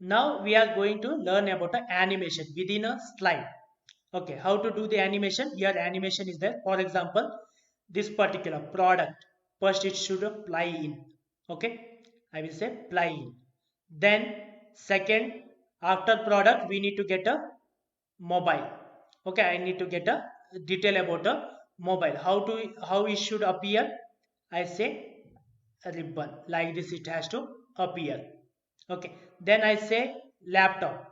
Now we are going to learn about the animation within a slide. Okay, how to do the animation? Here animation is there. For example, this particular product, first it should apply in. Okay, I will say apply in. Then second, after product we need to get a mobile. Okay, I need to get a detail about a mobile. How it should appear? I say a ribbon like this. It has to appear. Okay, then I say laptop.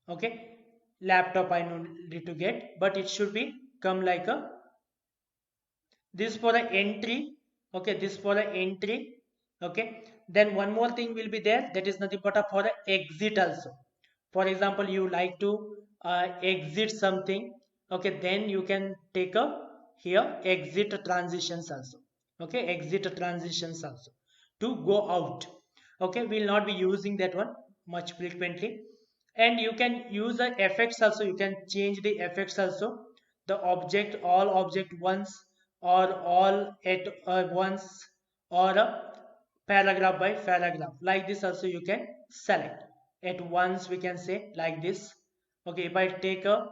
Okay, laptop I need to get, but it should be come like a this for the entry. Okay, this for the entry. Okay, then one more thing will be there, that is nothing but for the exit also. For example, you like to exit something. Okay, then you can take a here exit transitions also. Okay, exit transitions also to go out. Okay, we'll not be using that one much frequently. And you can use the effects also. You can change the effects also, the object, all object once, or all at once, or a paragraph by paragraph, like this also you can select. At once we can say like this. Okay, if I take a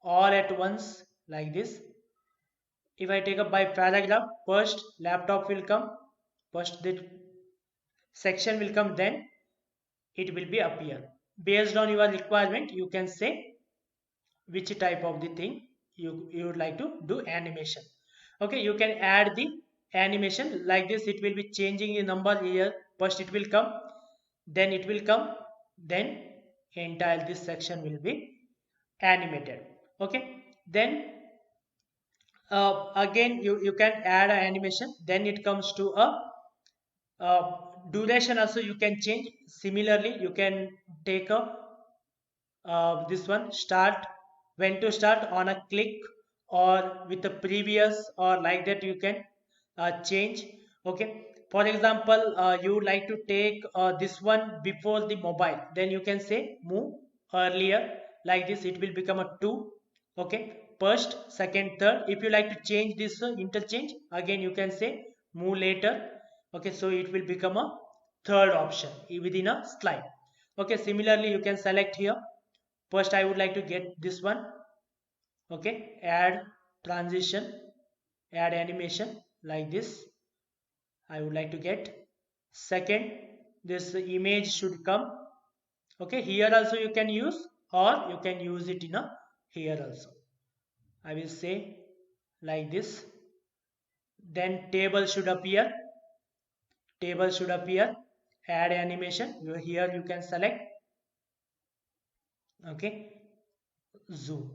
all at once like this, if I take a by paragraph, first laptop will come, first the section will come, then it will be appear. Based on your requirement you can say which type of the thing you would like to do animation. Okay, you can add the animation like this. It will be changing the number here. First it will come, then it will come, then entire this section will be animated. Okay, then again you can add an animation. Then it comes to a duration also you can change. Similarly you can take a this one start, when to start on a click, or with the previous, or like that you can change. Okay, for example, you would like to take this one before the mobile, then you can say move earlier, like this it will become a 2. Okay, first second third. If you like to change this interchange, again you can say move later. Okay, so it will become a third option within a slide. Okay, similarly you can select here. First I would like to get this one. Okay, add transition, add animation like this I would like to get. Second, this image should come. Okay, here also you can use, or you can use it in a here also. I will say like this. Then table should appear, table should appear. Add animation, here you can select. Okay, zoom,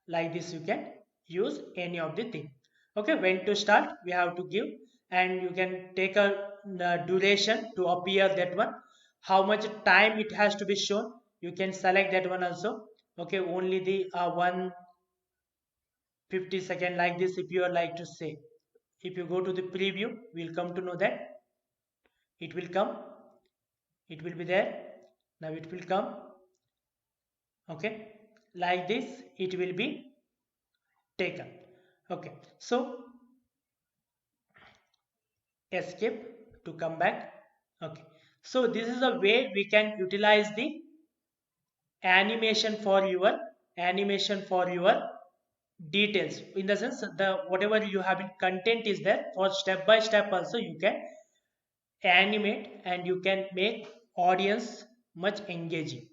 like this you can use any of the thing. Okay, when to start we have to give. And you can take a duration to appear that one, how much time it has to be shown, you can select that one also. Okay, only the 150 second, like this if you are like to say. If you go to the preview, we'll come to know that it will come, it will be there. Now it will come. Okay, like this it will be taken. Okay, so escape to come back. Okay, so this is a way we can utilize the animation for your details. In the sense, the whatever you have in content is there, for step by step also you can animate, and you can make audience much engaging.